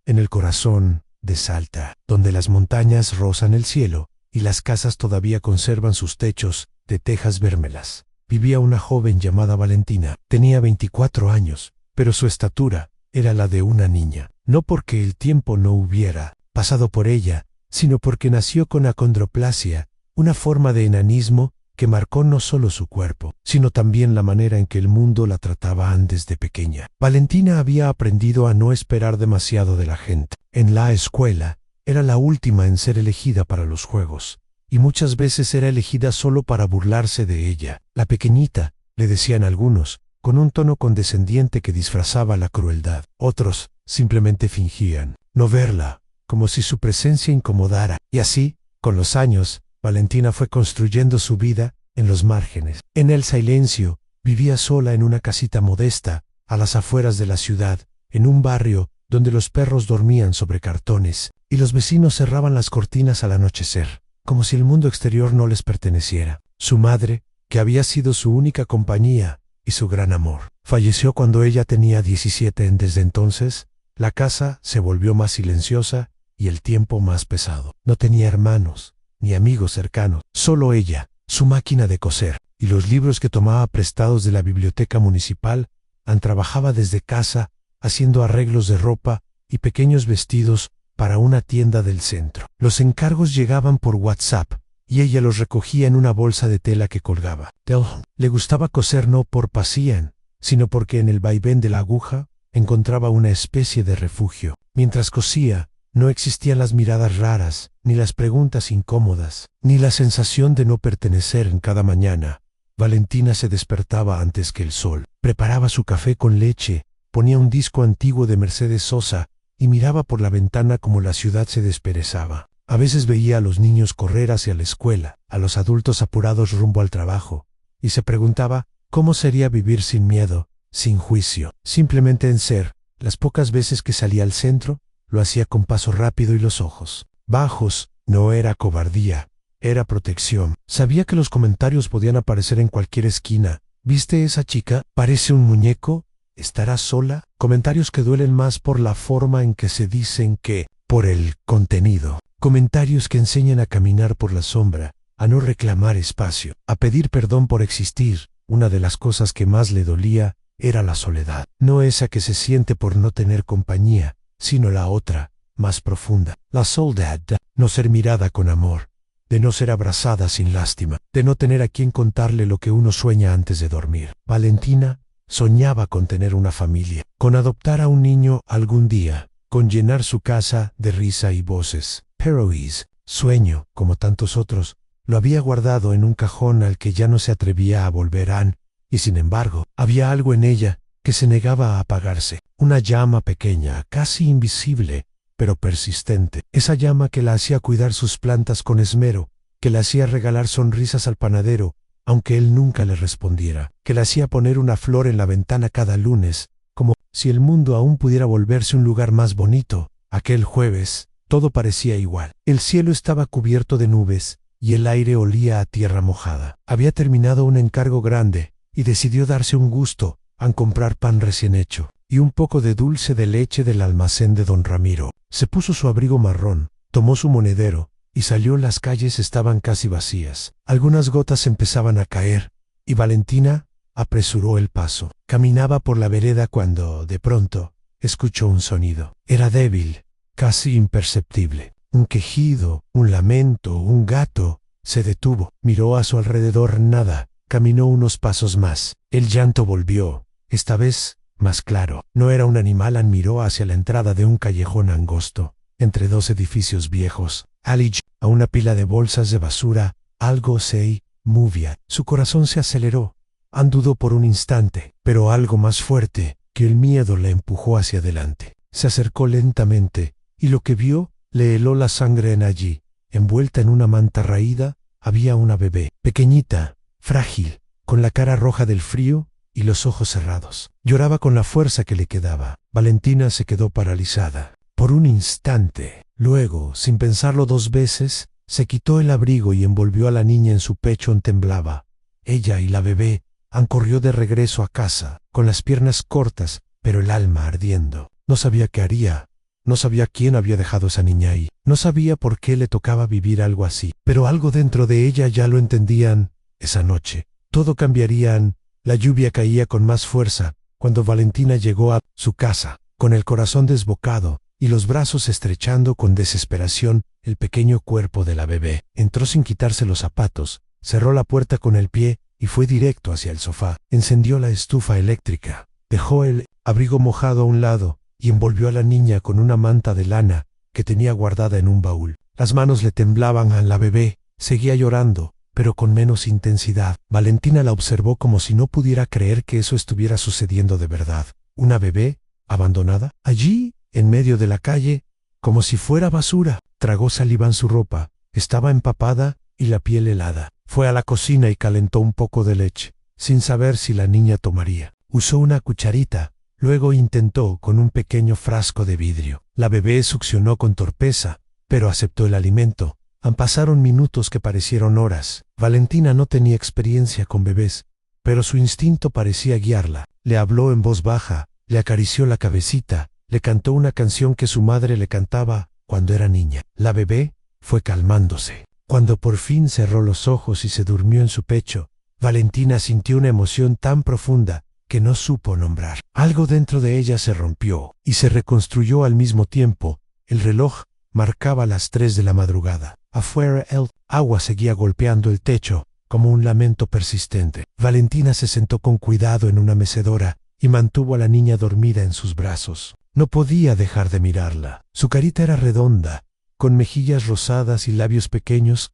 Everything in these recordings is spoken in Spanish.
en el corazón de Salta, donde las montañas rozan el cielo y las casas todavía conservan sus techos de tejas vérmelas. Vivía una joven llamada Valentina. Tenía 24 años, pero su estatura era la de una niña. No porque el tiempo no hubiera pasado por ella, sino porque nació con acondroplasia, una forma de enanismo que marcó no solo su cuerpo, sino también la manera en que el mundo la trataba antes de pequeña. Valentina había aprendido a no esperar demasiado de la gente. En la escuela, era la última en ser elegida para los juegos, y muchas veces era elegida solo para burlarse de ella. La pequeñita, le decían algunos, con un tono condescendiente que disfrazaba la crueldad. Otros simplemente fingían no verla, como si su presencia incomodara. Y así, con los años, Valentina fue construyendo su vida en los márgenes. En el silencio, vivía sola en una casita modesta, a las afueras de la ciudad, en un barrio donde los perros dormían sobre cartones, y los vecinos cerraban las cortinas al anochecer, como si el mundo exterior no les perteneciera. Su madre, que había sido su única compañía y su gran amor, falleció cuando ella tenía 17. Desde entonces, la casa se volvió más silenciosa y el tiempo más pesado. No tenía hermanos ni amigos cercanos, solo ella, su máquina de coser, y los libros que tomaba prestados de la biblioteca municipal. Trabajaba desde casa, haciendo arreglos de ropa y pequeños vestidos para una tienda del centro. Los encargos llegaban por WhatsApp, y ella los recogía en una bolsa de tela que colgaba. Le gustaba coser no por pasión, sino porque en el vaivén de la aguja encontraba una especie de refugio. Mientras cosía, no existían las miradas raras, ni las preguntas incómodas, ni la sensación de no pertenecer. En cada mañana, Valentina se despertaba antes que el sol, preparaba su café con leche, ponía un disco antiguo de Mercedes Sosa y miraba por la ventana como la ciudad se desperezaba. A veces veía a los niños correr hacia la escuela, a los adultos apurados rumbo al trabajo, y se preguntaba cómo sería vivir sin miedo, sin juicio, simplemente en ser. Las pocas veces que salía al centro, lo hacía con paso rápido y los ojos bajos. No era cobardía, era protección. Sabía que los comentarios podían aparecer en cualquier esquina. ¿Viste esa chica? ¿Parece un muñeco? ¿Estará sola? Comentarios que duelen más por la forma en que se dicen que por el contenido. Comentarios que enseñan a caminar por la sombra, a no reclamar espacio, a pedir perdón por existir. Una de las cosas que más le dolía era la soledad. No esa que se siente por no tener compañía, sino la otra, más profunda. La soledad, no ser mirada con amor, de no ser abrazada sin lástima, de no tener a quien contarle lo que uno sueña antes de dormir. Valentina soñaba con tener una familia, con adoptar a un niño algún día, con llenar su casa de risa y voces. Pero ese sueño, como tantos otros, lo había guardado en un cajón al que ya no se atrevía a volver. Y sin embargo, había algo en ella que se negaba a apagarse. Una llama pequeña, casi invisible, pero persistente. Esa llama que la hacía cuidar sus plantas con esmero, que la hacía regalar sonrisas al panadero, aunque él nunca le respondiera, que la hacía poner una flor en la ventana cada lunes, como si el mundo aún pudiera volverse un lugar más bonito. Aquel jueves, todo parecía igual. El cielo estaba cubierto de nubes, y el aire olía a tierra mojada. Había terminado un encargo grande, y decidió darse un gusto al comprar pan recién hecho y un poco de dulce de leche del almacén de don Ramiro. Se puso su abrigo marrón, tomó su monedero y salió. Las calles estaban casi vacías. Algunas gotas empezaban a caer y Valentina apresuró el paso. Caminaba por la vereda cuando, de pronto, escuchó un sonido. Era débil, casi imperceptible. Un quejido, un lamento, un gato. Se detuvo, miró a su alrededor. Nada. Caminó unos pasos más. El llanto volvió, esta vez más claro. No era un animal. Miró hacia la entrada de un callejón angosto, entre dos edificios viejos. A una pila de bolsas de basura, algo se movía. Su corazón se aceleró. Dudó por un instante, pero algo más fuerte que el miedo le empujó hacia adelante. Se acercó lentamente, y lo que vio le heló la sangre. Allí, envuelta en una manta raída, había una bebé, pequeñita, frágil, con la cara roja del frío y los ojos cerrados. Lloraba con la fuerza que le quedaba. Valentina se quedó paralizada por un instante. Luego, sin pensarlo dos veces, se quitó el abrigo y envolvió a la niña en su pecho. Temblaba. Ella y la bebé corrió de regreso a casa, con las piernas cortas, pero el alma ardiendo. No sabía qué haría. No sabía quién había dejado esa niña ahí. No sabía por qué le tocaba vivir algo así. Pero algo dentro de ella ya lo entendían. Esa noche, todo cambiaría. La lluvia caía con más fuerza cuando Valentina llegó a su casa, con el corazón desbocado y los brazos estrechando con desesperación el pequeño cuerpo de la bebé. Entró sin quitarse los zapatos, cerró la puerta con el pie y fue directo hacia el sofá. Encendió la estufa eléctrica, dejó el abrigo mojado a un lado y envolvió a la niña con una manta de lana que tenía guardada en un baúl. Las manos le temblaban a la bebé, seguía llorando, pero con menos intensidad. Valentina la observó como si no pudiera creer que eso estuviera sucediendo de verdad. Una bebé, abandonada, allí, en medio de la calle, como si fuera basura. Tragó saliva en su ropa, estaba empapada y la piel helada. Fue a la cocina y calentó un poco de leche, sin saber si la niña tomaría. Usó una cucharita, luego intentó con un pequeño frasco de vidrio. La bebé succionó con torpeza, pero aceptó el alimento. Pasaron minutos que parecieron horas. Valentina no tenía experiencia con bebés, pero su instinto parecía guiarla. Le habló en voz baja, le acarició la cabecita, le cantó una canción que su madre le cantaba cuando era niña. La bebé fue calmándose. Cuando por fin cerró los ojos y se durmió en su pecho, Valentina sintió una emoción tan profunda que no supo nombrar. Algo dentro de ella se rompió y se reconstruyó al mismo tiempo. El reloj marcaba las 3 de la madrugada. Afuera el agua seguía golpeando el techo como un lamento persistente. Valentina se sentó con cuidado en una mecedora y mantuvo a la niña dormida en sus brazos. No podía dejar de mirarla. Su carita era redonda, con mejillas rosadas y labios pequeños.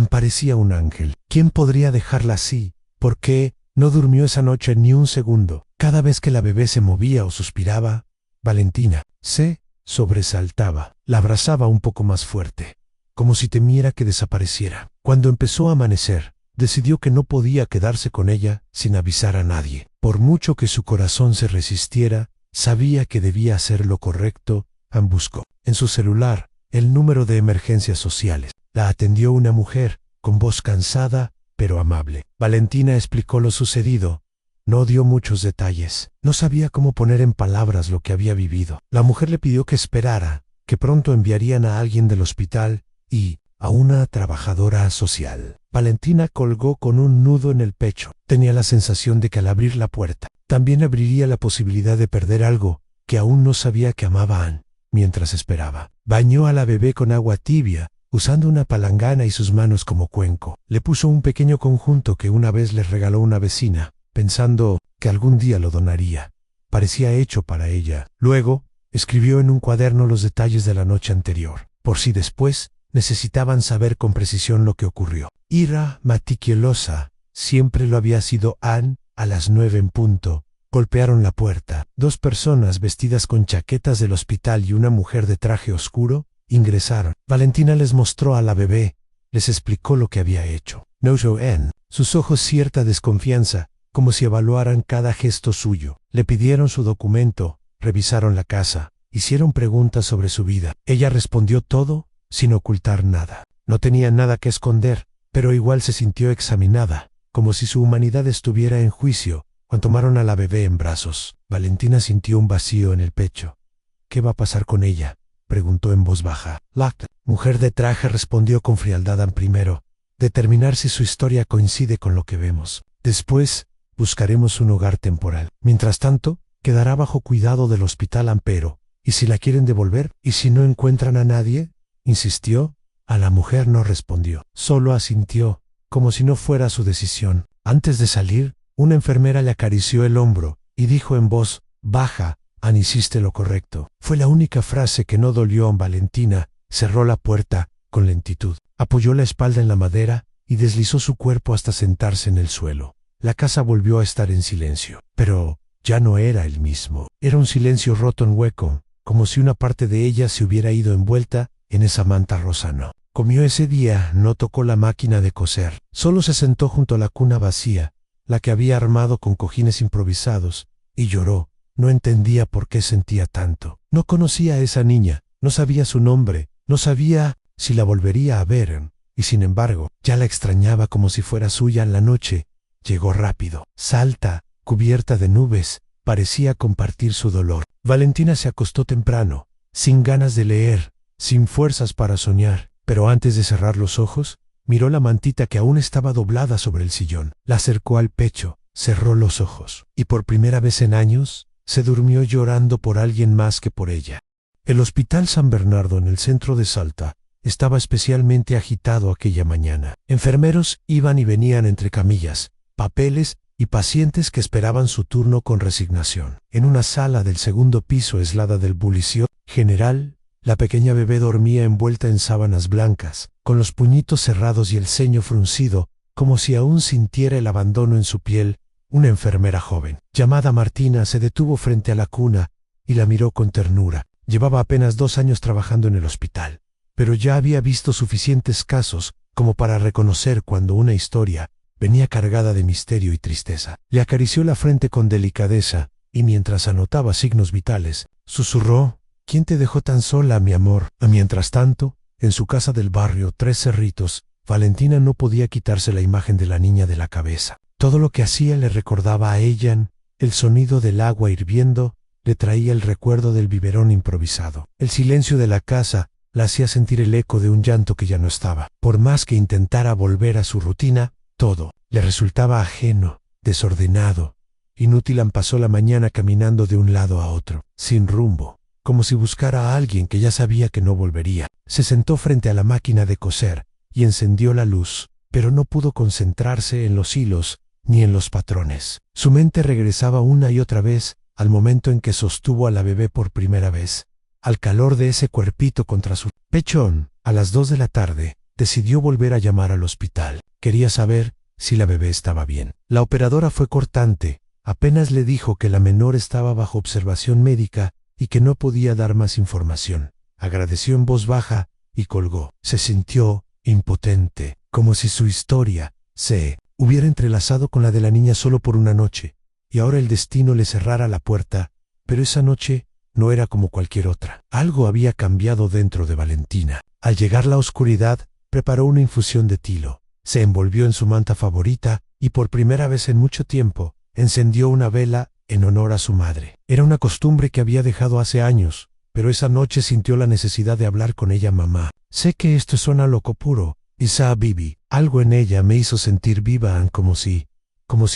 Parecía un ángel. ¿Quién podría dejarla así? ¿Por qué no durmió esa noche ni un segundo? Cada vez que la bebé se movía o suspiraba, Valentina se sobresaltaba. La abrazaba un poco más fuerte, como si temiera que desapareciera. Cuando empezó a amanecer, decidió que no podía quedarse con ella sin avisar a nadie. Por mucho que su corazón se resistiera, sabía que debía hacer lo correcto. Buscó en su celular el número de emergencias sociales. La atendió una mujer, con voz cansada, pero amable. Valentina explicó lo sucedido. No dio muchos detalles. No sabía cómo poner en palabras lo que había vivido. La mujer le pidió que esperara, que pronto enviarían a alguien del hospital y a una trabajadora social. Valentina colgó con un nudo en el pecho. Tenía la sensación de que al abrir la puerta, también abriría la posibilidad de perder algo que aún no sabía que amaban. Mientras esperaba, bañó a la bebé con agua tibia, usando una palangana y sus manos como cuenco. Le puso un pequeño conjunto que una vez le regaló una vecina, pensando que algún día lo donaría. Parecía hecho para ella. Luego, escribió en un cuaderno los detalles de la noche anterior, por si después necesitaban saber con precisión lo que ocurrió. Ira meticulosa, siempre lo había sido Anne. A las 9 en punto, golpearon la puerta. 2 personas vestidas con chaquetas del hospital y una mujer de traje oscuro ingresaron. Valentina les mostró a la bebé, les explicó lo que había hecho. Notó en sus ojos cierta desconfianza, como si evaluaran cada gesto suyo. Le pidieron su documento, revisaron la casa, hicieron preguntas sobre su vida. Ella respondió todo, sin ocultar nada. No tenía nada que esconder, pero igual se sintió examinada, como si su humanidad estuviera en juicio. Cuando tomaron a la bebé en brazos, Valentina sintió un vacío en el pecho. ¿Qué va a pasar con ella?, preguntó en voz baja. La mujer de traje respondió con frialdad. Primero, determinar si su historia coincide con lo que vemos. Después, buscaremos un hogar temporal. Mientras tanto, quedará bajo cuidado del hospital Ampero. ¿Y si la quieren devolver? ¿Y si no encuentran a nadie?, insistió. A la mujer no respondió. Solo asintió, como si no fuera su decisión. Antes de salir, una enfermera le acarició el hombro y dijo en voz baja: «Anne, hiciste lo correcto». Fue la única frase que no dolió a Valentina. Cerró la puerta con lentitud, apoyó la espalda en la madera y deslizó su cuerpo hasta sentarse en el suelo. La casa volvió a estar en silencio, pero ya no era el mismo. Era un silencio roto en hueco, como si una parte de ella se hubiera ido envuelta en esa manta rosano. Comió ese día, no tocó la máquina de coser. Solo se sentó junto a la cuna vacía, la que había armado con cojines improvisados, y lloró. No entendía por qué sentía tanto. No conocía a esa niña, no sabía su nombre, no sabía si la volvería a ver, y sin embargo, ya la extrañaba como si fuera suya. La noche llegó rápido, alta, cubierta de nubes, parecía compartir su dolor. Valentina se acostó temprano, sin ganas de leer, sin fuerzas para soñar. Pero antes de cerrar los ojos, miró la mantita que aún estaba doblada sobre el sillón, la acercó al pecho, cerró los ojos, y por primera vez en años, se durmió llorando por alguien más que por ella. El Hospital San Bernardo en el centro de Salta estaba especialmente agitado aquella mañana. Enfermeros iban y venían entre camillas, papeles y pacientes que esperaban su turno con resignación. En una sala del segundo piso aislada del bullicio general, la pequeña bebé dormía envuelta en sábanas blancas, con los puñitos cerrados y el ceño fruncido, como si aún sintiera el abandono en su piel. Una enfermera joven, llamada Martina, se detuvo frente a la cuna y la miró con ternura. Llevaba apenas 2 años trabajando en el hospital, pero ya había visto suficientes casos como para reconocer cuando una historia venía cargada de misterio y tristeza. Le acarició la frente con delicadeza y mientras anotaba signos vitales, susurró: ¿Quién te dejó tan sola, mi amor? Mientras tanto, en su casa del barrio Tres Cerritos, Valentina no podía quitarse la imagen de la niña de la cabeza. Todo lo que hacía le recordaba a ella, el sonido del agua hirviendo le traía el recuerdo del biberón improvisado. El silencio de la casa la hacía sentir el eco de un llanto que ya no estaba. Por más que intentara volver a su rutina, todo le resultaba ajeno, desordenado. Inútil pasó la mañana caminando de un lado a otro, sin rumbo, como si buscara a alguien que ya sabía que no volvería. Se sentó frente a la máquina de coser y encendió la luz, pero no pudo concentrarse en los hilos ni en los patrones. Su mente regresaba una y otra vez al momento en que sostuvo a la bebé por primera vez, al calor de ese cuerpito contra su pechón. A las 2 de la tarde, decidió volver a llamar al hospital. Quería saber si la bebé estaba bien. La operadora fue cortante, apenas le dijo que la menor estaba bajo observación médica y que no podía dar más información. Agradeció en voz baja y colgó. Se sintió impotente, como si su historia se hubiera entrelazado con la de la niña solo por una noche, y ahora el destino le cerrara la puerta, pero esa noche no era como cualquier otra. Algo había cambiado dentro de Valentina. Al llegar la oscuridad, preparó una infusión de tilo, se envolvió en su manta favorita y por primera vez en mucho tiempo, encendió una vela en honor a su madre. Era una costumbre que había dejado hace años, pero esa noche sintió la necesidad de hablar con ella. Mamá, sé que esto suena loco puro, Isa Bibi. Algo en ella me hizo sentir viva, como si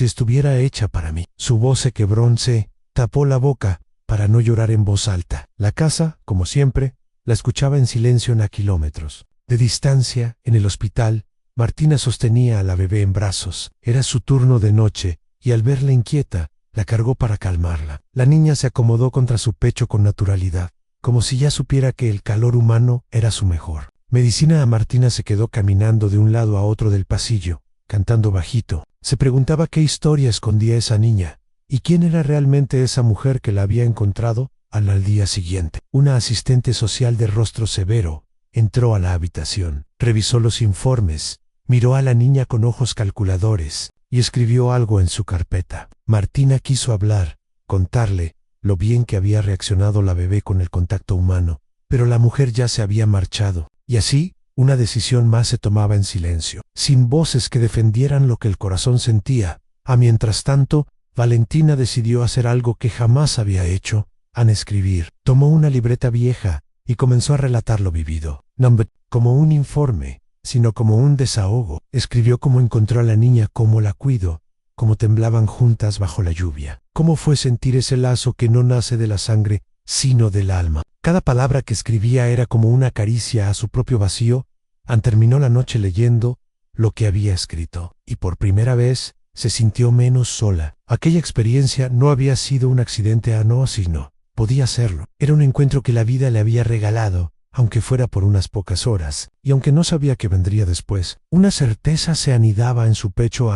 estuviera hecha para mí. Su voz se quebró, se tapó la boca para no llorar en voz alta. La casa, como siempre, la escuchaba en silencio a kilómetros de distancia. En el hospital, Martina sostenía a la bebé en brazos. Era su turno de noche, y al verla inquieta, la cargó para calmarla. La niña se acomodó contra su pecho con naturalidad, como si ya supiera que el calor humano era su mejor medicina. Martina se quedó caminando de un lado a otro del pasillo, cantando bajito. Se preguntaba qué historia escondía esa niña, y quién era realmente esa mujer que la había encontrado al día siguiente. Una asistente social de rostro severo entró a la habitación, revisó los informes, miró a la niña con ojos calculadores y escribió algo en su carpeta. Martina quiso hablar, contarle lo bien que había reaccionado la bebé con el contacto humano, pero la mujer ya se había marchado, y así, una decisión más se tomaba en silencio, sin voces que defendieran lo que el corazón sentía. Mientras tanto, Valentina decidió hacer algo que jamás había hecho, escribir. Tomó una libreta vieja y comenzó a relatar lo vivido. No como un informe, sino como un desahogo. Escribió cómo encontró a la niña, cómo la cuidó, cómo temblaban juntas bajo la lluvia, cómo fue sentir ese lazo que no nace de la sangre, sino del alma. Cada palabra que escribía era como una caricia a su propio vacío. Terminó la noche leyendo lo que había escrito, y por primera vez se sintió menos sola. Aquella experiencia no había sido un accidente, no, sino podía serlo. Era un encuentro que la vida le había regalado, aunque fuera por unas pocas horas, y aunque no sabía qué vendría después. Una certeza se anidaba en su pecho.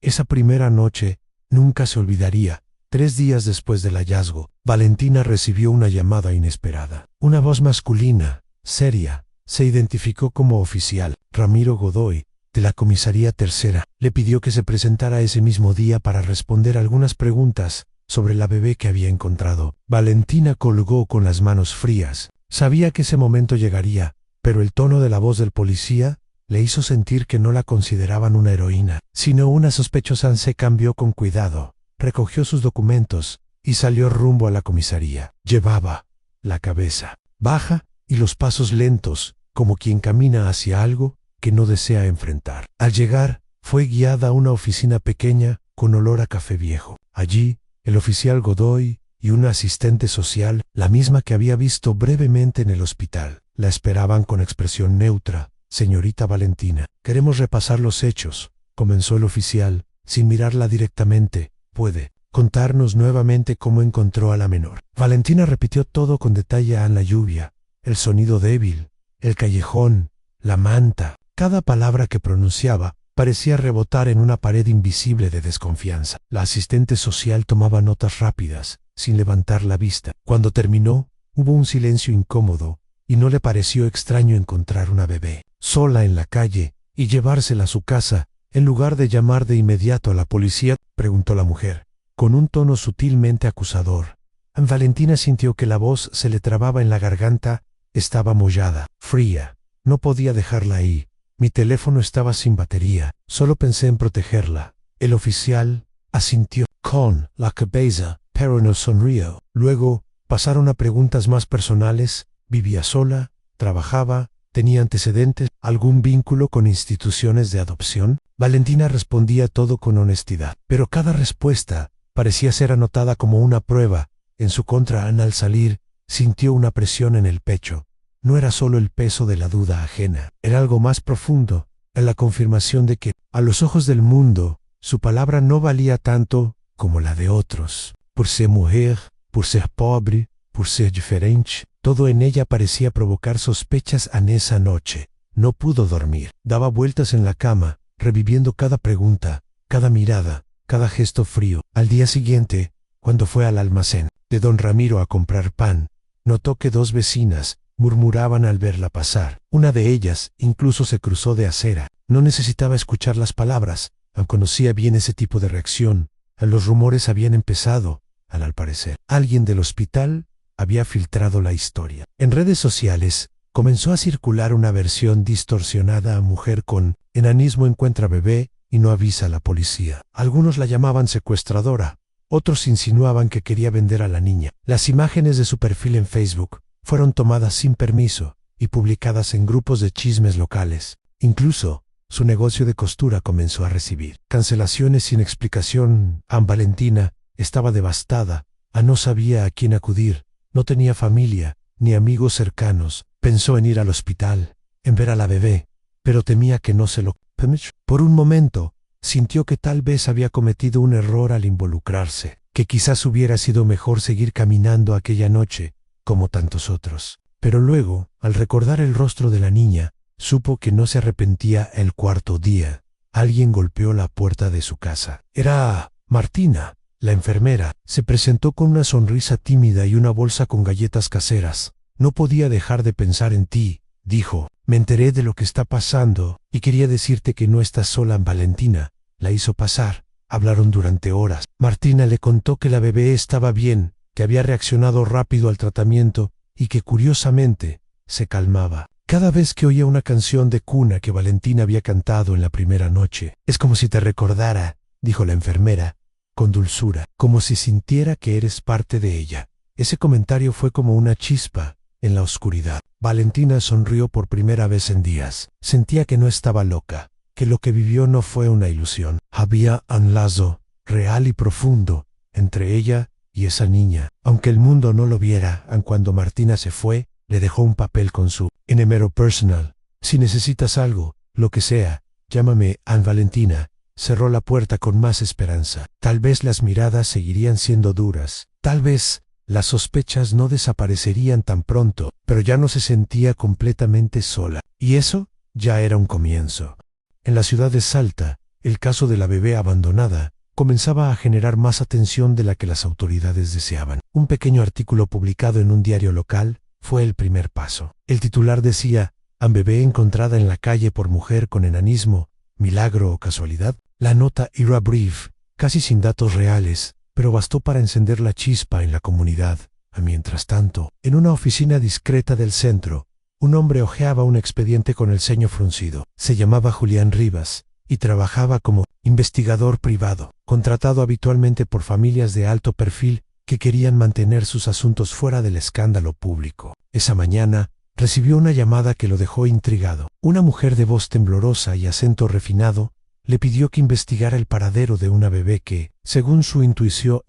Esa primera noche nunca se olvidaría. 3 días después del hallazgo, Valentina recibió una llamada inesperada. Una voz masculina, seria, se identificó como oficial. Ramiro Godoy, de la comisaría tercera, le pidió que se presentara ese mismo día para responder algunas preguntas sobre la bebé que había encontrado. Valentina colgó con las manos frías. Sabía que ese momento llegaría, pero el tono de la voz del policía le hizo sentir que no la consideraban una heroína, sino una sospechosa. Se cambió con cuidado, recogió sus documentos y salió rumbo a la comisaría. Llevaba la cabeza baja y los pasos lentos, como quien camina hacia algo que no desea enfrentar. Al llegar, fue guiada a una oficina pequeña con olor a café viejo. Allí, el oficial Godoy y una asistente social, la misma que había visto brevemente en el hospital, la esperaban con expresión neutra. Señorita Valentina, queremos repasar los hechos, comenzó el oficial, sin mirarla directamente. ¿Puede contarnos nuevamente cómo encontró a la menor? Valentina repitió todo con detalle: la lluvia, el sonido débil, el callejón, la manta. Cada palabra que pronunciaba parecía rebotar en una pared invisible de desconfianza. La asistente social tomaba notas rápidas, sin levantar la vista. Cuando terminó, hubo un silencio incómodo, y no le pareció extraño encontrar una bebé sola en la calle y llevársela a su casa, en lugar de llamar de inmediato a la policía, preguntó la mujer, con un tono sutilmente acusador. Valentina sintió que la voz se le trababa en la garganta. Estaba mollada, fría. No podía dejarla ahí. Mi teléfono estaba sin batería. Solo pensé en protegerla. El oficial asintió con la cabeza, pero no sonrió. Luego pasaron a preguntas más personales. ¿Vivía sola? ¿Trabajaba? ¿Tenía antecedentes? ¿Algún vínculo con instituciones de adopción? Valentina respondía todo con honestidad, pero cada respuesta parecía ser anotada como una prueba en su contra. Al salir, sintió una presión en el pecho. No era solo el peso de la duda ajena, era algo más profundo, en la confirmación de que, a los ojos del mundo, su palabra no valía tanto como la de otros. Por ser mujer, por ser pobre, por ser diferente, todo en ella parecía provocar sospechas. En esa noche no pudo dormir. Daba vueltas en la cama, reviviendo cada pregunta, cada mirada, cada gesto frío. Al día siguiente, cuando fue al almacén de don Ramiro a comprar pan, notó que dos vecinas murmuraban al verla pasar. Una de ellas incluso se cruzó de acera. No necesitaba escuchar las palabras, aunque conocía bien ese tipo de reacción. Los rumores habían empezado. Al parecer, alguien del hospital había filtrado la historia. En redes sociales comenzó a circular una versión distorsionada: a mujer con enanismo encuentra bebé y no avisa a la policía. Algunos la llamaban secuestradora, otros insinuaban que quería vender a la niña. Las imágenes de su perfil en Facebook fueron tomadas sin permiso y publicadas en grupos de chismes locales. Incluso, su negocio de costura comenzó a recibir cancelaciones sin explicación. Valentina estaba devastada. No sabía a quién acudir. No tenía familia, ni amigos cercanos. Pensó en ir al hospital, en ver a la bebé, pero temía que no se lo permitiera. Por un momento, sintió que tal vez había cometido un error al involucrarse, que quizás hubiera sido mejor seguir caminando aquella noche, como tantos otros. Pero luego, al recordar el rostro de la niña, supo que no se arrepentía. El cuarto día, alguien golpeó la puerta de su casa. Era Martina, la enfermera. Se presentó con una sonrisa tímida y una bolsa con galletas caseras. No podía dejar de pensar en ti, dijo. Me enteré de lo que está pasando y quería decirte que no estás sola. Valentina la hizo pasar. Hablaron durante horas. Martina le contó que la bebé estaba bien, que había reaccionado rápido al tratamiento y que curiosamente se calmaba cada vez que oía una canción de cuna que Valentina había cantado en la primera noche. Es como si te recordara, dijo la enfermera, con dulzura, como si sintiera que eres parte de ella. Ese comentario fue como una chispa en la oscuridad. Valentina sonrió por primera vez en días. Sentía que no estaba loca, que lo que vivió no fue una ilusión. Había un lazo real y profundo entre ella y esa niña. Aunque el mundo no lo viera, cuando Martina se fue, le dejó un papel con su número personal. Si necesitas algo, lo que sea, llámame. Valentina cerró la puerta con más esperanza. Tal vez las miradas seguirían siendo duras. Tal vez las sospechas no desaparecerían tan pronto, pero ya no se sentía completamente sola. Y eso ya era un comienzo. En la ciudad de Salta, el caso de la bebé abandonada comenzaba a generar más atención de la que las autoridades deseaban. Un pequeño artículo publicado en un diario local fue el primer paso. El titular decía: bebé encontrada en la calle por mujer con enanismo, milagro o casualidad. La nota era brief, casi sin datos reales, pero bastó para encender la chispa en la comunidad. Mientras tanto, en una oficina discreta del centro, un hombre hojeaba un expediente con el ceño fruncido. Se llamaba Julián Rivas y trabajaba como investigador privado, contratado habitualmente por familias de alto perfil que querían mantener sus asuntos fuera del escándalo público. Esa mañana, recibió una llamada que lo dejó intrigado. Una mujer de voz temblorosa y acento refinado le pidió que investigara el paradero de una bebé que, según su intuición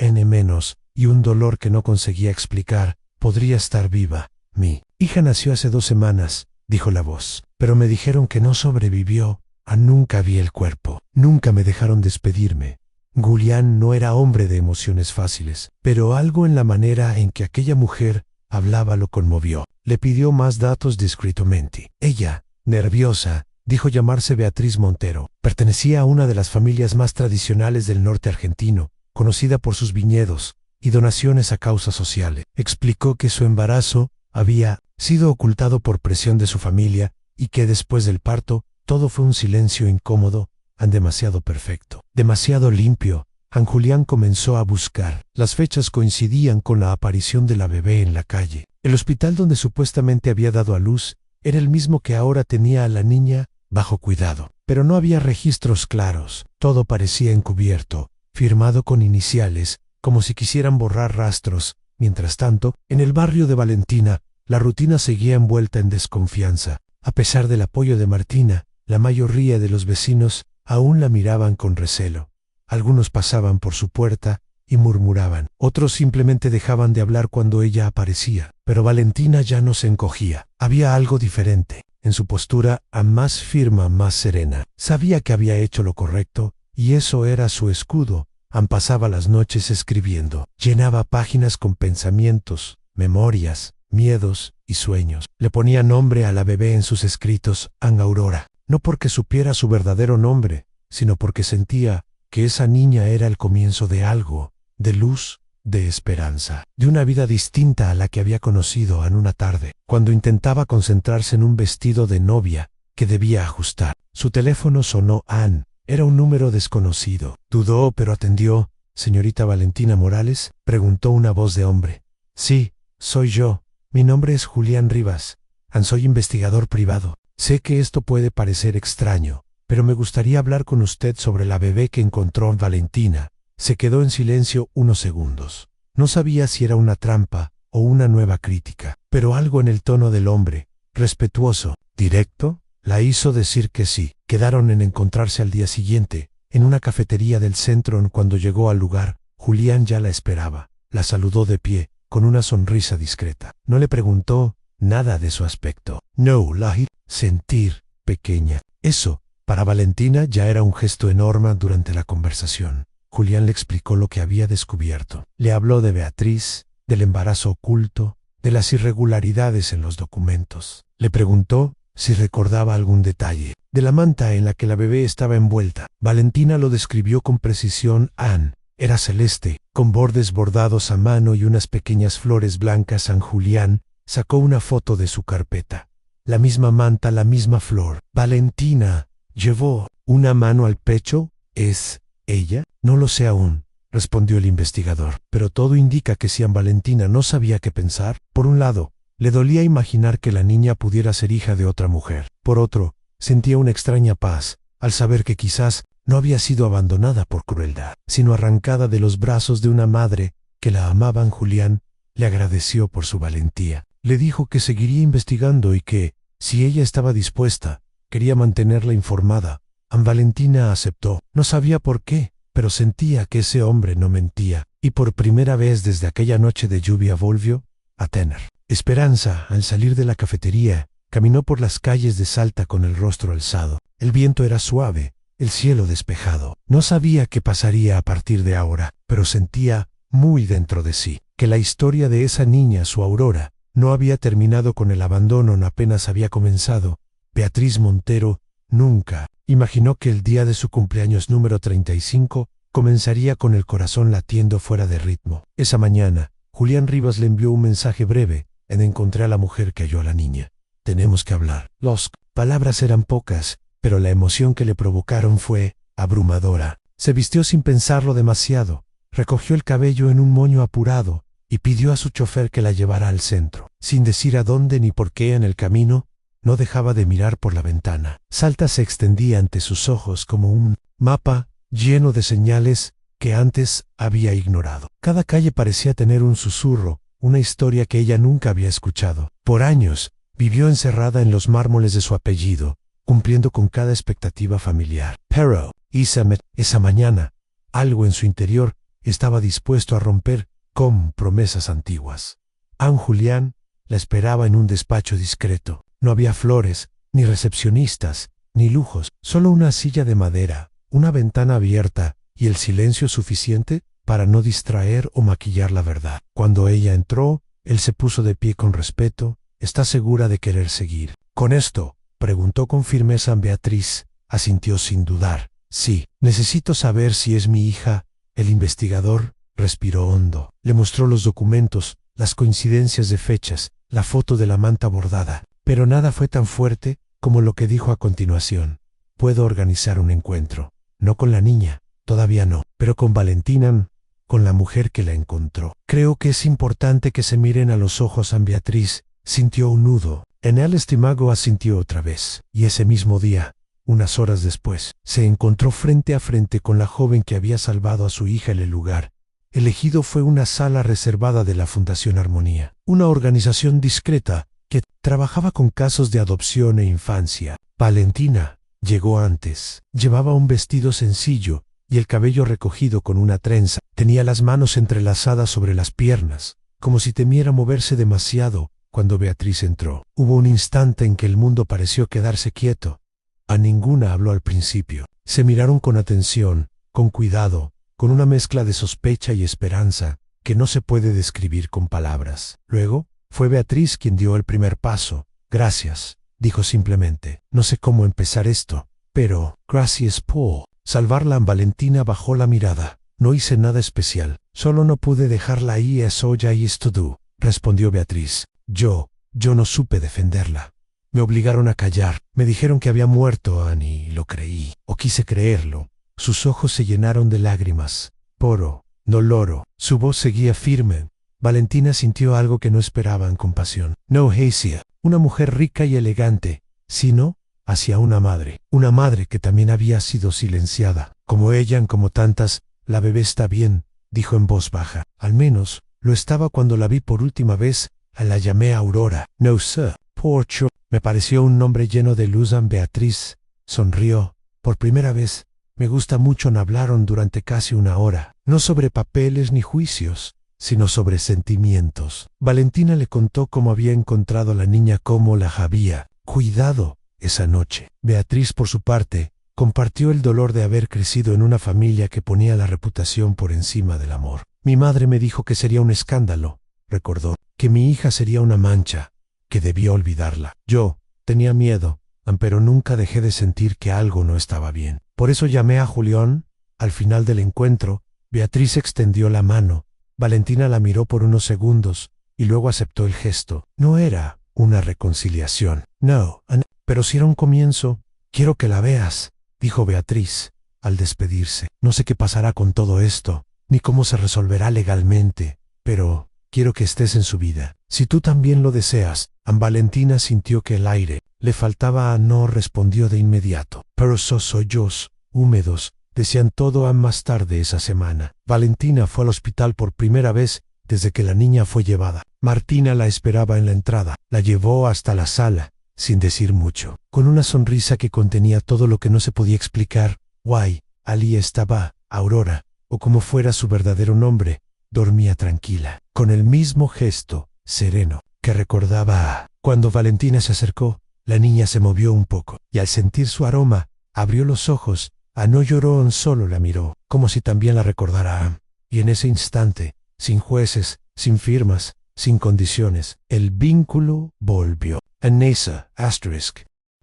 y un dolor que no conseguía explicar, podría estar viva. Mi hija nació hace 2 semanas, dijo la voz, pero me dijeron que no sobrevivió. Nunca vi el cuerpo. Nunca me dejaron despedirme. Julián no era hombre de emociones fáciles, pero algo en la manera en que aquella mujer hablaba lo conmovió. Le pidió más datos discretamente. Ella, nerviosa, dijo llamarse Beatriz Montero. Pertenecía a una de las familias más tradicionales del norte argentino, conocida por sus viñedos y donaciones a causas sociales. Explicó que su embarazo había sido ocultado por presión de su familia y que después del parto todo fue un silencio incómodo, demasiado perfecto, demasiado limpio. Julián comenzó a buscar. Las fechas coincidían con la aparición de la bebé en la calle. El hospital donde supuestamente había dado a luz era el mismo que ahora tenía a la niña bajo cuidado. Pero no había registros claros. Todo parecía encubierto, firmado con iniciales, como si quisieran borrar rastros. Mientras tanto, en el barrio de Valentina, la rutina seguía envuelta en desconfianza. A pesar del apoyo de Martina, la mayoría de los vecinos aún la miraban con recelo. Algunos pasaban por su puerta y murmuraban. Otros simplemente dejaban de hablar cuando ella aparecía. Pero Valentina ya no se encogía. Había algo diferente. En su postura, más firme, más serena. Sabía que había hecho lo correcto, y eso era su escudo. Pasaba las noches escribiendo. Llenaba páginas con pensamientos, memorias, miedos y sueños. Le ponía nombre a la bebé en sus escritos, Aurora. No porque supiera su verdadero nombre, sino porque sentía que esa niña era el comienzo de algo, de luz, de esperanza, de una vida distinta a la que había conocido en una tarde, cuando intentaba concentrarse en un vestido de novia que debía ajustar. Su teléfono sonó. Era un número desconocido. Dudó, pero atendió. «¿Señorita Valentina Morales?», preguntó una voz de hombre. «Sí, soy yo. Mi nombre es Julián Rivas. Soy investigador privado. Sé que esto puede parecer extraño, pero me gustaría hablar con usted sobre la bebé que encontró Valentina». Se quedó en silencio unos segundos. No sabía si era una trampa o una nueva crítica, pero algo en el tono del hombre, respetuoso, directo, la hizo decir que sí. Quedaron en encontrarse al día siguiente, en una cafetería del centro. Cuando llegó al lugar, Julián ya la esperaba. La saludó de pie, con una sonrisa discreta. No le preguntó nada de su aspecto. No, la sentir pequeña. Eso, para Valentina, ya era un gesto enorme. Durante la conversación, Julián le explicó lo que había descubierto. Le habló de Beatriz, del embarazo oculto, de las irregularidades en los documentos. Le preguntó si recordaba algún detalle, de la manta en la que la bebé estaba envuelta. Valentina lo describió con precisión. Era celeste, con bordes bordados a mano y unas pequeñas flores blancas. Julián sacó una foto de su carpeta. La misma manta, la misma flor. Valentina llevó una mano al pecho. ¿Es ella? No lo sé aún, respondió el investigador. Pero todo indica que si Valentina no sabía qué pensar. Por un lado, le dolía imaginar que la niña pudiera ser hija de otra mujer. Por otro, sentía una extraña paz al saber que quizás no había sido abandonada por crueldad, sino arrancada de los brazos de una madre que la amaba. Julián le agradeció por su valentía. Le dijo que seguiría investigando y que, si ella estaba dispuesta, quería mantenerla informada. Valentina aceptó. No sabía por qué, pero sentía que ese hombre no mentía, y por primera vez desde aquella noche de lluvia volvió a tener esperanza. Al salir de la cafetería, caminó por las calles de Salta con el rostro alzado. El viento era suave, el cielo despejado. No sabía qué pasaría a partir de ahora, pero sentía, muy dentro de sí, que la historia de esa niña, su Aurora, no había terminado con el abandono, apenas había comenzado. Beatriz Montero nunca imaginó que el día de su cumpleaños número 35 comenzaría con el corazón latiendo fuera de ritmo. Esa mañana, Julián Rivas le envió un mensaje breve. Encontré a la mujer que halló a la niña. Tenemos que hablar. Las palabras eran pocas, pero la emoción que le provocaron fue abrumadora. Se vistió sin pensarlo demasiado, recogió el cabello en un moño apurado y pidió a su chofer que la llevara al centro. Sin decir a dónde ni por qué, en el camino, no dejaba de mirar por la ventana. Salta se extendía ante sus ojos como un mapa lleno de señales que antes había ignorado. Cada calle parecía tener un susurro, una historia que ella nunca había escuchado. Por años, vivió encerrada en los mármoles de su apellido, cumpliendo con cada expectativa familiar. Pero, esa mañana, algo en su interior estaba dispuesto a romper con promesas antiguas. Anne Julián la esperaba en un despacho discreto. No había flores, ni recepcionistas, ni lujos, solo una silla de madera, una ventana abierta y el silencio suficiente para no distraer o maquillar la verdad. Cuando ella entró, él se puso de pie con respeto. ¿Está segura de querer seguir con esto?, preguntó con firmeza. Beatriz asintió sin dudar. Sí, necesito saber si es mi hija. El investigador respiró hondo. Le mostró los documentos, las coincidencias de fechas, la foto de la manta bordada. Pero nada fue tan fuerte como lo que dijo a continuación. Puedo organizar un encuentro. No con la niña, todavía no, pero con Valentina, con la mujer que la encontró. Creo que es importante que se miren a los ojos. Anne Beatriz sintió un nudo. En el estómago asintió otra vez. Y ese mismo día, unas horas después, se encontró frente a frente con la joven que había salvado a su hija. El lugar elegido fue una sala reservada de la Fundación Armonía, una organización discreta que trabajaba con casos de adopción e infancia. Valentina llegó antes. Llevaba un vestido sencillo y el cabello recogido con una trenza. Tenía las manos entrelazadas sobre las piernas, como si temiera moverse demasiado. Cuando Beatriz entró, hubo un instante en que el mundo pareció quedarse quieto. A ninguna habló al principio. Se miraron con atención, con cuidado, con una mezcla de sospecha y esperanza que no se puede describir con palabras. Luego, fue Beatriz quien dio el primer paso. Gracias, dijo simplemente. No sé cómo empezar esto, pero, gracias por salvarla. Valentina bajó la mirada. No hice nada especial, solo no pude dejarla ahí. Eso ya es todo, respondió Beatriz. Yo no supe defenderla. Me obligaron a callar. Me dijeron que había muerto Annie y lo creí, o quise creerlo. Sus ojos se llenaron de lágrimas. Poro, no loro. Su voz seguía firme. Valentina sintió algo que no esperaba en compasión. No hacia una mujer rica y elegante, sino hacia una madre que también había sido silenciada. Como ella, como tantas, la bebé está bien, dijo en voz baja. Al menos, lo estaba cuando la vi por última vez. La llamé Aurora. No sé, Porcho. Me pareció un nombre lleno de luz. Anne Beatriz sonrió. Por primera vez, me gusta mucho. Hablaron durante casi una hora, no sobre papeles ni juicios, sino sobre sentimientos. Valentina le contó cómo había encontrado a la niña, cómo la había cuidado esa noche. Beatriz, por su parte, compartió el dolor de haber crecido en una familia que ponía la reputación por encima del amor. Mi madre me dijo que sería un escándalo, recordó, que mi hija sería una mancha, que debía olvidarla. Yo tenía miedo, pero nunca dejé de sentir que algo no estaba bien. Por eso llamé a Julián. Al final del encuentro, Beatriz extendió la mano. Valentina la miró por unos segundos y luego aceptó el gesto. No era una reconciliación, no, pero sí era un comienzo. Quiero que la veas, dijo Beatriz al despedirse. No sé qué pasará con todo esto, ni cómo se resolverá legalmente, pero quiero que estés en su vida, si tú también lo deseas. Valentina sintió que el aire le faltaba. No respondió de inmediato, pero sus ojos húmedos decían todo. Más tarde esa semana, Valentina fue al hospital por primera vez desde que la niña fue llevada. Martina la esperaba en la entrada. La llevó hasta la sala, sin decir mucho, con una sonrisa que contenía todo lo que no se podía explicar. Guay, allí estaba Aurora, o como fuera su verdadero nombre. Dormía tranquila, con el mismo gesto sereno que recordaba a cuando Valentina se acercó. La niña se movió un poco, y al sentir su aroma, abrió los ojos. No lloró, solo la miró, como si también la recordara. Y en ese instante, sin jueces, sin firmas, sin condiciones, el vínculo volvió. Nesa, asterisk.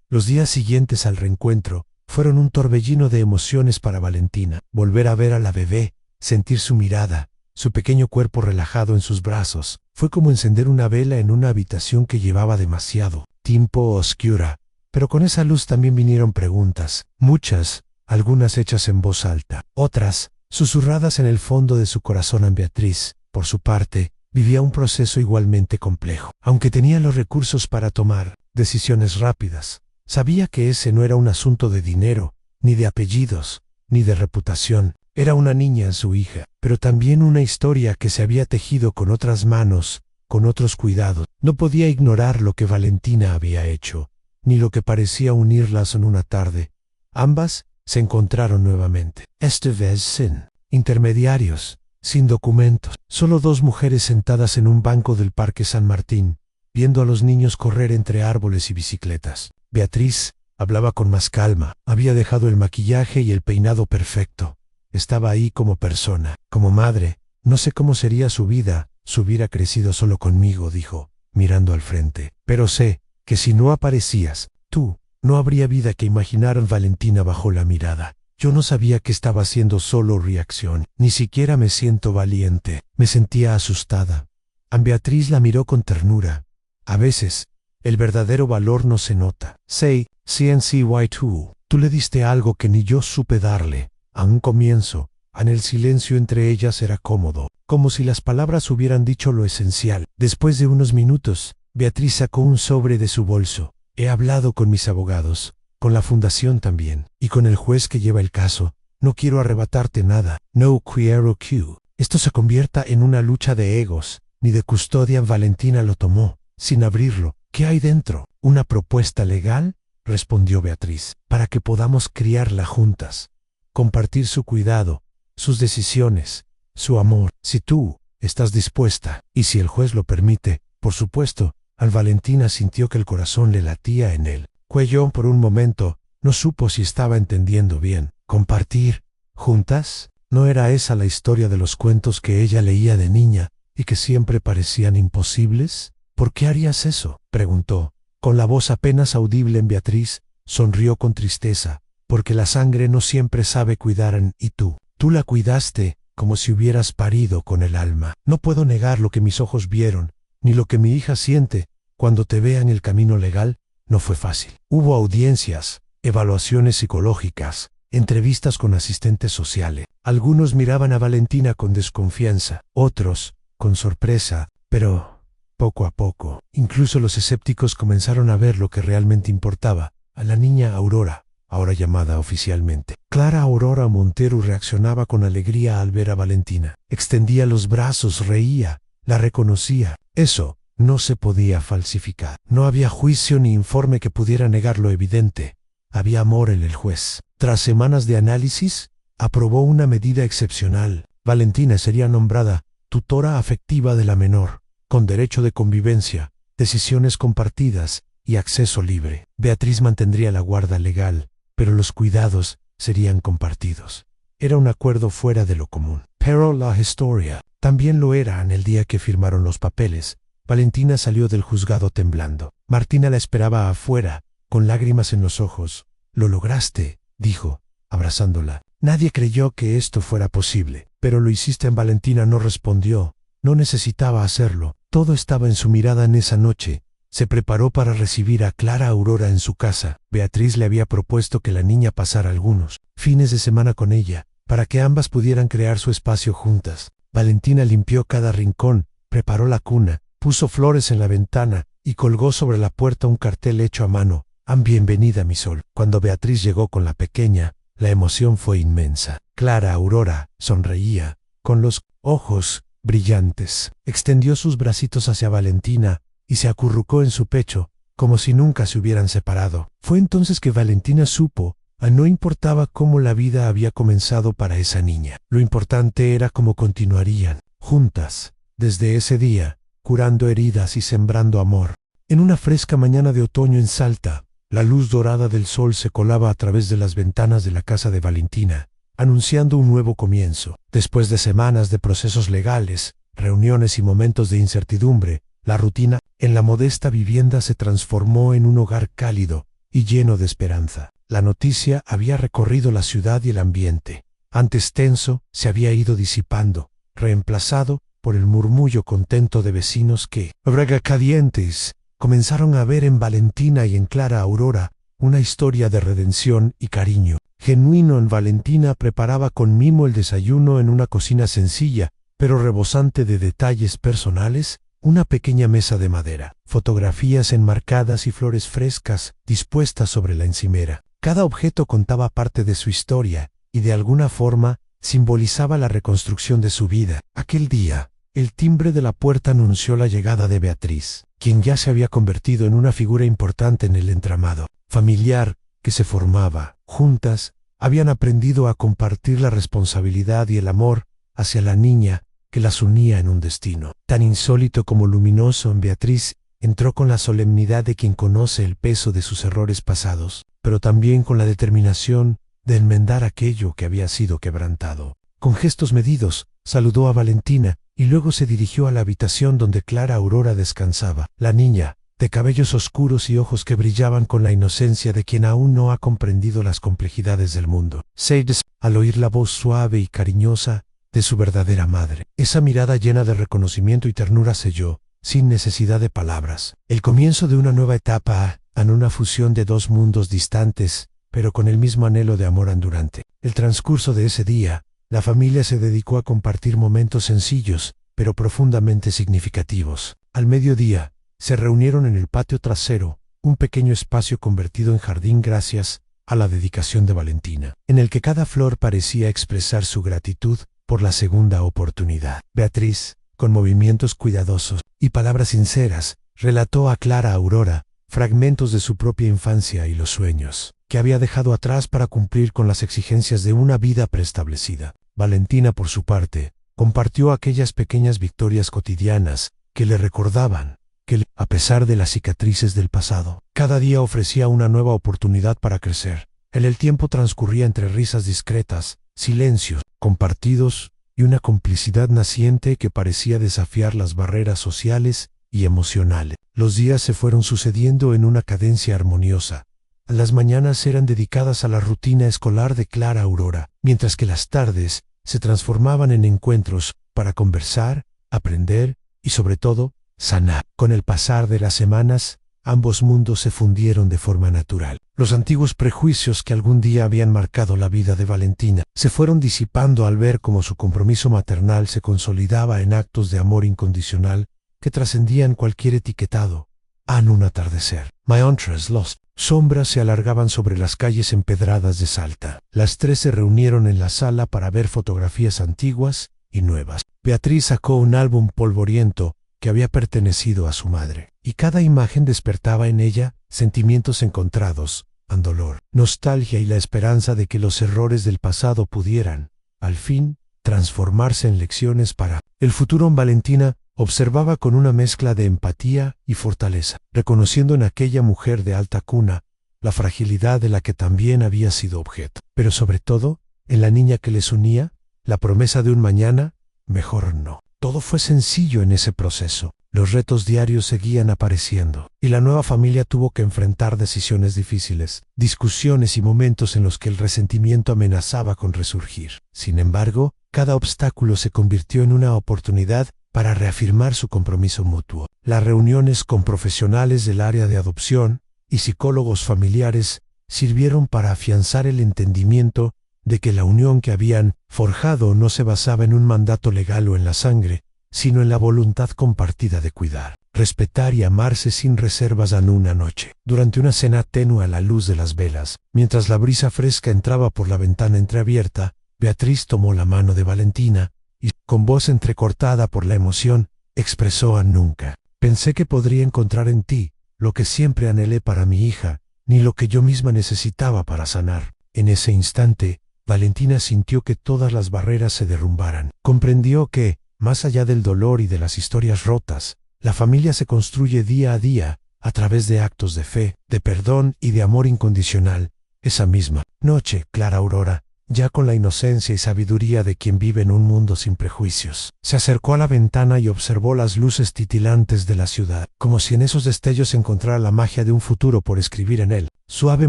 Los días siguientes al reencuentro fueron un torbellino de emociones para Valentina. Volver a ver a la bebé, sentir su mirada, su pequeño cuerpo relajado en sus brazos, fue como encender una vela en una habitación que llevaba demasiado tiempo oscura. Pero con esa luz también vinieron preguntas, muchas, algunas hechas en voz alta, otras susurradas en el fondo de su corazón. Anne Beatriz, por su parte, vivía un proceso igualmente complejo. Aunque tenía los recursos para tomar decisiones rápidas, sabía que ese no era un asunto de dinero, ni de apellidos, ni de reputación. Era una niña, su hija, pero también una historia que se había tejido con otras manos, con otros cuidados. No podía ignorar lo que Valentina había hecho, ni lo que parecía unirlas en una tarde. Ambas se encontraron nuevamente. Esta vez sin intermediarios, sin documentos. Solo dos mujeres sentadas en un banco del Parque San Martín, viendo a los niños correr entre árboles y bicicletas. Beatriz hablaba con más calma. Había dejado el maquillaje y el peinado perfecto. Estaba ahí como persona, como madre. No sé cómo sería su vida si hubiera crecido solo conmigo, dijo, mirando al frente. Pero sé que si no aparecías, tú, no habría vida que imaginar. Valentina bajó la mirada. Yo no sabía que estaba haciendo solo reacción. Ni siquiera me siento valiente. Me sentía asustada. Beatriz la miró con ternura. A veces, el verdadero valor no se nota. Say, CNCY2. Tú le diste algo que ni yo supe darle. A un comienzo, en el silencio entre ellas era cómodo, como si las palabras hubieran dicho lo esencial. Después de unos minutos, Beatriz sacó un sobre de su bolso. He hablado con mis abogados, con la fundación también, y con el juez que lleva el caso. No quiero arrebatarte nada. No quiero que esto se convierta en una lucha de egos, ni de custodia. Valentina lo tomó, sin abrirlo. ¿Qué hay dentro? ¿Una propuesta legal? Respondió Beatriz. Para que podamos criarla juntas. Compartir su cuidado, sus decisiones, su amor. Si tú estás dispuesta, y si el juez lo permite, por supuesto. Valentina sintió que el corazón le latía en el cuello. Por un momento, no supo si estaba entendiendo bien. ¿Compartir juntas? ¿No era esa la historia de los cuentos que ella leía de niña y que siempre parecían imposibles? ¿Por qué harías eso?, preguntó, con la voz apenas audible. Beatriz sonrió con tristeza, porque la sangre no siempre sabe cuidar. Y tú la cuidaste como si hubieras parido con el alma. No puedo negar lo que mis ojos vieron, ni lo que mi hija siente cuando te vea en el camino legal. No fue fácil. Hubo audiencias, evaluaciones psicológicas, entrevistas con asistentes sociales. Algunos miraban a Valentina con desconfianza, otros con sorpresa, pero poco a poco, incluso los escépticos comenzaron a ver lo que realmente importaba. A la niña Aurora, ahora llamada oficialmente Clara Aurora Montero, reaccionaba con alegría al ver a Valentina. Extendía los brazos, reía, la reconocía. Eso no se podía falsificar. No había juicio ni informe que pudiera negar lo evidente. Había amor en el juez. Tras semanas de análisis, aprobó una medida excepcional. Valentina sería nombrada tutora afectiva de la menor, con derecho de convivencia, decisiones compartidas y acceso libre. Beatriz mantendría la guarda legal, pero los cuidados serían compartidos. Era un acuerdo fuera de lo común. Pero la historia también lo era. En el día que firmaron los papeles, Valentina salió del juzgado temblando. Martina la esperaba afuera, con lágrimas en los ojos. «Lo lograste», dijo, abrazándola. Nadie creyó que esto fuera posible, pero lo hiciste. Valentina no respondió. No necesitaba hacerlo. Todo estaba en su mirada. En esa noche, se preparó para recibir a Clara Aurora en su casa. Beatriz le había propuesto que la niña pasara algunos fines de semana con ella, para que ambas pudieran crear su espacio juntas. Valentina limpió cada rincón, preparó la cuna, puso flores en la ventana y colgó sobre la puerta un cartel hecho a mano. «Bienvenida, mi sol». Cuando Beatriz llegó con la pequeña, la emoción fue inmensa. Clara Aurora sonreía, con los ojos brillantes. Extendió sus bracitos hacia Valentina y se acurrucó en su pecho, como si nunca se hubieran separado. Fue entonces que Valentina supo, no importaba cómo la vida había comenzado para esa niña. Lo importante era cómo continuarían, juntas, desde ese día, curando heridas y sembrando amor. En una fresca mañana de otoño en Salta, la luz dorada del sol se colaba a través de las ventanas de la casa de Valentina, anunciando un nuevo comienzo. Después de semanas de procesos legales, reuniones y momentos de incertidumbre, la rutina en la modesta vivienda se transformó en un hogar cálido y lleno de esperanza. La noticia había recorrido la ciudad y el ambiente. Antes tenso, se había ido disipando, reemplazado por el murmullo contento de vecinos que, regañadientes, comenzaron a ver en Valentina y en Clara Aurora una historia de redención y cariño genuino. Valentina preparaba con mimo el desayuno en una cocina sencilla, pero rebosante de detalles personales. Una pequeña mesa de madera, fotografías enmarcadas y flores frescas dispuestas sobre la encimera. Cada objeto contaba parte de su historia y de alguna forma simbolizaba la reconstrucción de su vida. Aquel día, el timbre de la puerta anunció la llegada de Beatriz, quien ya se había convertido en una figura importante en el entramado familiar que se formaba. Juntas, habían aprendido a compartir la responsabilidad y el amor hacia la niña que las unía en un destino tan insólito como luminoso. En Beatriz entró con la solemnidad de quien conoce el peso de sus errores pasados, pero también con la determinación de enmendar aquello que había sido quebrantado. Con gestos medidos, saludó a Valentina y luego se dirigió a la habitación donde Clara Aurora descansaba. La niña, de cabellos oscuros y ojos que brillaban con la inocencia de quien aún no ha comprendido las complejidades del mundo, se al oír la voz suave y cariñosa de su verdadera madre. Esa mirada llena de reconocimiento y ternura selló, sin necesidad de palabras, el comienzo de una nueva etapa, en una fusión de dos mundos distantes, pero con el mismo anhelo de amor andurante. El transcurso de ese día, la familia se dedicó a compartir momentos sencillos, pero profundamente significativos. Al mediodía, se reunieron en el patio trasero, un pequeño espacio convertido en jardín gracias a la dedicación de Valentina, en el que cada flor parecía expresar su gratitud por la segunda oportunidad. Beatriz, con movimientos cuidadosos y palabras sinceras, relató a Clara Aurora fragmentos de su propia infancia y los sueños que había dejado atrás para cumplir con las exigencias de una vida preestablecida. Valentina, por su parte, compartió aquellas pequeñas victorias cotidianas que le recordaban que, a pesar de las cicatrices del pasado, cada día ofrecía una nueva oportunidad para crecer. El tiempo transcurría entre risas discretas, silencios compartidos y una complicidad naciente que parecía desafiar las barreras sociales y emocionales. Los días se fueron sucediendo en una cadencia armoniosa. Las mañanas eran dedicadas a la rutina escolar de Clara Aurora, mientras que las tardes se transformaban en encuentros para conversar, aprender y, sobre todo, sanar. Con el pasar de las semanas, ambos mundos se fundieron de forma natural. Los antiguos prejuicios que algún día habían marcado la vida de Valentina se fueron disipando al ver cómo su compromiso maternal se consolidaba en actos de amor incondicional que trascendían cualquier etiquetado. En un atardecer, My Interest Lost, sombras se alargaban sobre las calles empedradas de Salta. Las tres se reunieron en la sala para ver fotografías antiguas y nuevas. Beatriz sacó un álbum polvoriento que había pertenecido a su madre, y cada imagen despertaba en ella sentimientos encontrados, dolor, nostalgia y la esperanza de que los errores del pasado pudieran, al fin, transformarse en lecciones para el futuro. Valentina observaba con una mezcla de empatía y fortaleza, reconociendo en aquella mujer de alta cuna la fragilidad de la que también había sido objeto, pero sobre todo, en la niña que les unía, la promesa de un mañana mejor. No. Todo fue sencillo en ese proceso. Los retos diarios seguían apareciendo, y la nueva familia tuvo que enfrentar decisiones difíciles, discusiones y momentos en los que el resentimiento amenazaba con resurgir. Sin embargo, cada obstáculo se convirtió en una oportunidad para reafirmar su compromiso mutuo. Las reuniones con profesionales del área de adopción y psicólogos familiares sirvieron para afianzar el entendimiento de que la unión que habían forjado no se basaba en un mandato legal o en la sangre, sino en la voluntad compartida de cuidar, respetar y amarse sin reservas. En una noche, durante una cena tenue a la luz de las velas, mientras la brisa fresca entraba por la ventana entreabierta, Beatriz tomó la mano de Valentina y, con voz entrecortada por la emoción, expresó: nunca pensé que podría encontrar en ti lo que siempre anhelé para mi hija, ni lo que yo misma necesitaba para sanar. En ese instante, Valentina sintió que todas las barreras se derrumbaran. Comprendió que, más allá del dolor y de las historias rotas, la familia se construye día a día, a través de actos de fe, de perdón y de amor incondicional. Esa misma noche, Clara Aurora, ya con la inocencia y sabiduría de quien vive en un mundo sin prejuicios, se acercó a la ventana y observó las luces titilantes de la ciudad, como si en esos destellos encontrara la magia de un futuro por escribir en él. Suave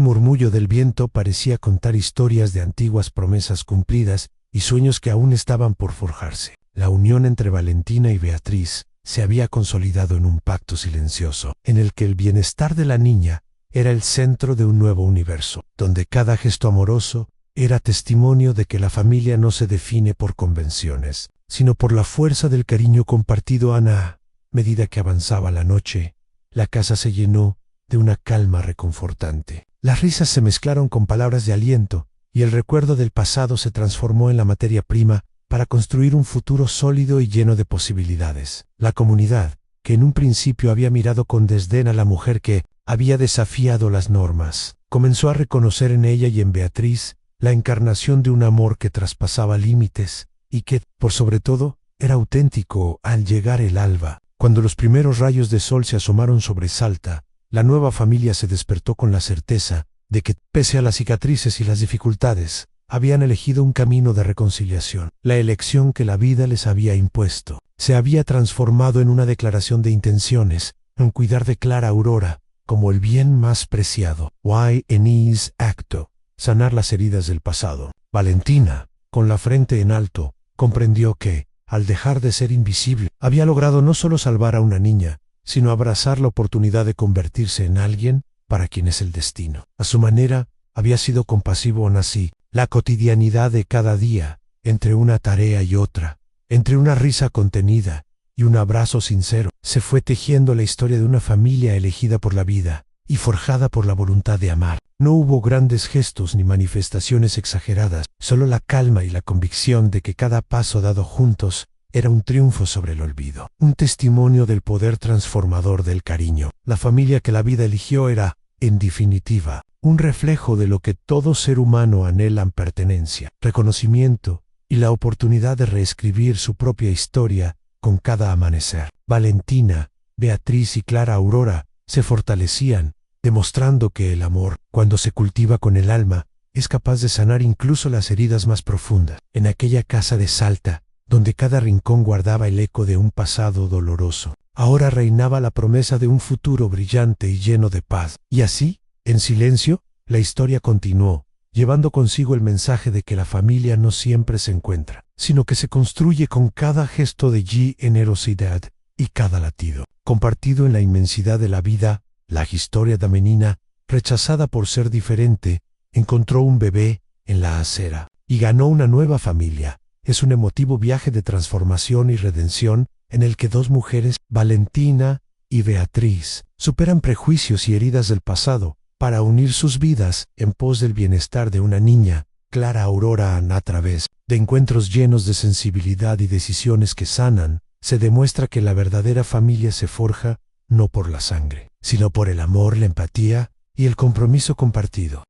murmullo del viento parecía contar historias de antiguas promesas cumplidas y sueños que aún estaban por forjarse. La unión entre Valentina y Beatriz se había consolidado en un pacto silencioso, en el que el bienestar de la niña era el centro de un nuevo universo, donde cada gesto amoroso era testimonio de que la familia no se define por convenciones, sino por la fuerza del cariño compartido. A medida que avanzaba la noche, la casa se llenó de una calma reconfortante. Las risas se mezclaron con palabras de aliento, y el recuerdo del pasado se transformó en la materia prima para construir un futuro sólido y lleno de posibilidades. La comunidad, que en un principio había mirado con desdén a la mujer que había desafiado las normas, comenzó a reconocer en ella y en Beatriz la encarnación de un amor que traspasaba límites y que, por sobre todo, era auténtico. Al llegar el alba, cuando los primeros rayos de sol se asomaron sobre Salta, la nueva familia se despertó con la certeza de que, pese a las cicatrices y las dificultades, habían elegido un camino de reconciliación. La elección que la vida les había impuesto se había transformado en una declaración de intenciones en cuidar de Clara Aurora como el bien más preciado. Why Enis acto, sanar las heridas del pasado. Valentina, con la frente en alto, comprendió que, al dejar de ser invisible, había logrado no solo salvar a una niña, sino abrazar la oportunidad de convertirse en alguien para quien es el destino. A su manera, había sido compasivo aún así. La cotidianidad de cada día, entre una tarea y otra, entre una risa contenida y un abrazo sincero, se fue tejiendo la historia de una familia elegida por la vida y forjada por la voluntad de amar. No hubo grandes gestos ni manifestaciones exageradas, solo la calma y la convicción de que cada paso dado juntos era un triunfo sobre el olvido, un testimonio del poder transformador del cariño. La familia que la vida eligió era, en definitiva, un reflejo de lo que todo ser humano anhela: pertenencia, reconocimiento y la oportunidad de reescribir su propia historia con cada amanecer. Valentina, Beatriz y Clara Aurora se fortalecían, demostrando que el amor, cuando se cultiva con el alma, es capaz de sanar incluso las heridas más profundas. En aquella casa de Salta, donde cada rincón guardaba el eco de un pasado doloroso, ahora reinaba la promesa de un futuro brillante y lleno de paz. Y así, en silencio, la historia continuó, llevando consigo el mensaje de que la familia no siempre se encuentra, sino que se construye con cada gesto de generosidad y cada latido compartido en la inmensidad de la vida. La historia de menina, rechazada por ser diferente, encontró un bebé en la acera y ganó una nueva familia. Es un emotivo viaje de transformación y redención en el que dos mujeres, Valentina y Beatriz, superan prejuicios y heridas del pasado para unir sus vidas en pos del bienestar de una niña, Clara Aurora. A través de encuentros llenos de sensibilidad y decisiones que sanan, se demuestra que la verdadera familia se forja no por la sangre, sino por el amor, la empatía y el compromiso compartido.